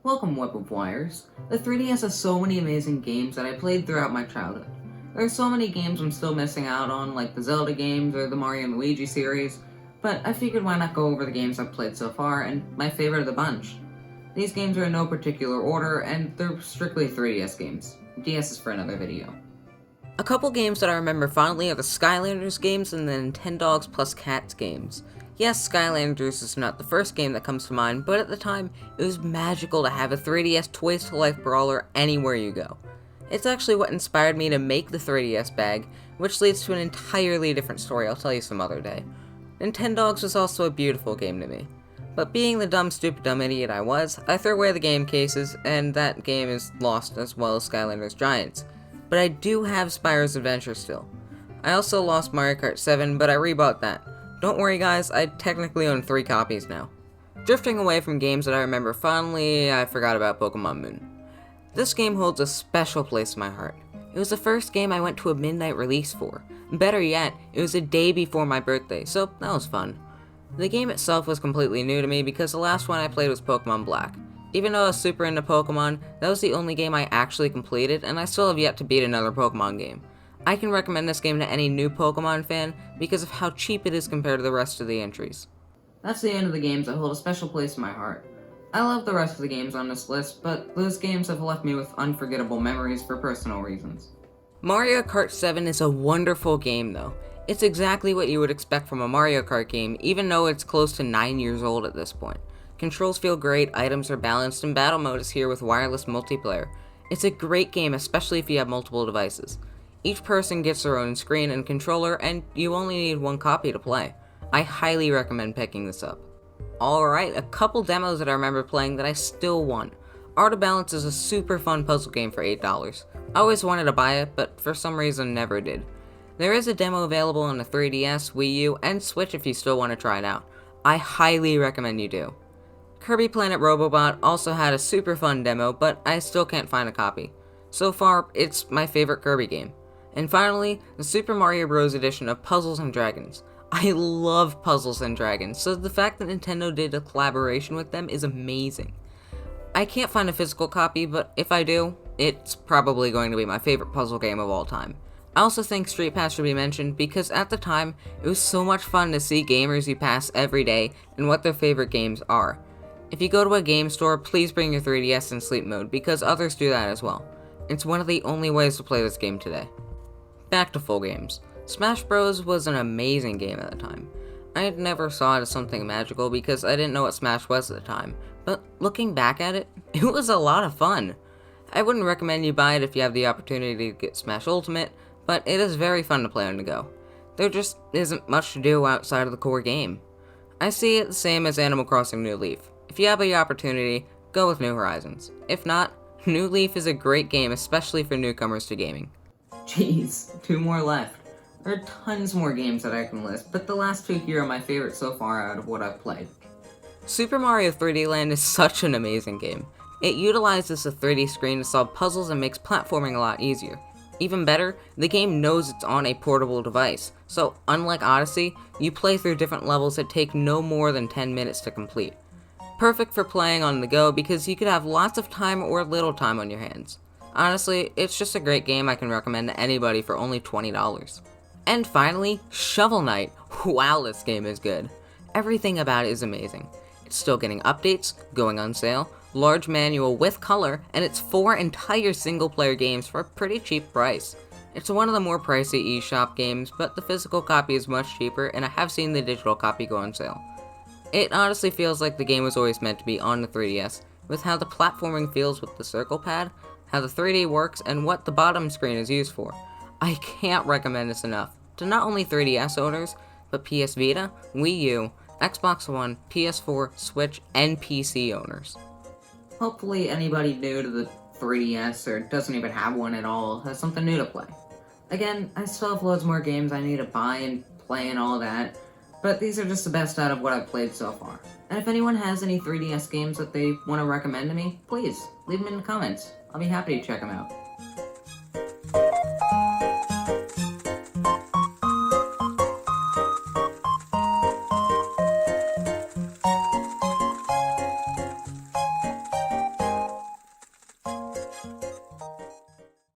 Welcome, Web of Wires. The 3DS has so many amazing games that I played throughout my childhood. There are so many games I'm still missing out on, like the Zelda games or the Mario and Luigi series, but I figured why not go over the games I've played so far and my favorite of the bunch. These games are in no particular order, and they're strictly 3DS games. DS is for another video. A couple games that I remember fondly are the Skylanders games and the Nintendogs plus Cats games. Yes, Skylanders is not the first game that comes to mind, but at the time, it was magical to have a 3DS Toys-to-Life brawler anywhere you go. It's actually what inspired me to make the 3DS bag, which leads to an entirely different story I'll tell you some other day. Nintendogs was also a beautiful game to me. But being the dumb, stupid, dumb idiot I was, I threw away the game cases, and that game is lost as well as Skylanders Giants. But I do have Spyro's Adventure still. I also lost Mario Kart 7, but I rebought that. Don't worry guys, I technically own 3 copies now. Drifting away from games that I remember fondly, I forgot about Pokemon Moon. This game holds a special place in my heart. It was the first game I went to a midnight release for. Better yet, it was a day before my birthday, so that was fun. The game itself was completely new to me because the last one I played was Pokemon Black. Even though I was super into Pokemon, that was the only game I actually completed, and I still have yet to beat another Pokemon game. I can recommend this game to any new Pokemon fan because of how cheap it is compared to the rest of the entries. That's the end of the games that hold a special place in my heart. I love the rest of the games on this list, but those games have left me with unforgettable memories for personal reasons. Mario Kart 7 is a wonderful game though. It's exactly what you would expect from a Mario Kart game, even though it's close to 9 years old at this point. Controls feel great, items are balanced, and battle mode is here with wireless multiplayer. It's a great game, especially if you have multiple devices. Each person gets their own screen and controller, and you only need 1 copy to play. I highly recommend picking this up. Alright, a couple demos that I remember playing that I still want. Art of Balance is a super fun puzzle game for $8. I always wanted to buy it, but for some reason never did. There is a demo available on the 3DS, Wii U, and Switch if you still want to try it out. I highly recommend you do. Kirby Planet Robobot also had a super fun demo, but I still can't find a copy. So far, it's my favorite Kirby game. And finally, the Super Mario Bros. Edition of Puzzles and Dragons. I love Puzzles and Dragons, so the fact that Nintendo did a collaboration with them is amazing. I can't find a physical copy, but if I do, it's probably going to be my favorite puzzle game of all time. I also think Street Pass should be mentioned because at the time, it was so much fun to see gamers you pass every day and what their favorite games are. If you go to a game store, please bring your 3DS in sleep mode because others do that as well. It's one of the only ways to play this game today. Back to full games. Smash Bros. Was an amazing game at the time. I had never saw it as something magical because I didn't know what Smash was at the time, but looking back at it, it was a lot of fun. I wouldn't recommend you buy it if you have the opportunity to get Smash Ultimate, but it is very fun to play on the go. There just isn't much to do outside of the core game. I see it the same as Animal Crossing New Leaf. If you have the opportunity, go with New Horizons. If not, New Leaf is a great game, especially for newcomers to gaming. Jeez, 2 more left. There are tons more games that I can list, but the last 2 here are my favorites so far out of what I've played. Super Mario 3D Land is such an amazing game. It utilizes a 3D screen to solve puzzles and makes platforming a lot easier. Even better, the game knows it's on a portable device, so unlike Odyssey, you play through different levels that take no more than 10 minutes to complete. Perfect for playing on the go because you could have lots of time or little time on your hands. Honestly, it's just a great game I can recommend to anybody for only $20. And finally, Shovel Knight. Wow, this game is good. Everything about it is amazing. It's still getting updates, going on sale, large manual with color, and it's 4 entire single-player games for a pretty cheap price. It's one of the more pricey eShop games, but the physical copy is much cheaper, and I have seen the digital copy go on sale. It honestly feels like the game was always meant to be on the 3DS, with how the platforming feels with the circle pad, how the 3D works, and what the bottom screen is used for. I can't recommend this enough to not only 3DS owners, but PS Vita, Wii U, Xbox One, PS4, Switch, and PC owners. Hopefully anybody new to the 3DS or doesn't even have one at all has something new to play. Again, I still have loads more games I need to buy and play and all that, but these are just the best out of what I've played so far. And if anyone has any 3DS games that they want to recommend to me, please leave them in the comments. I'll be happy to check them out.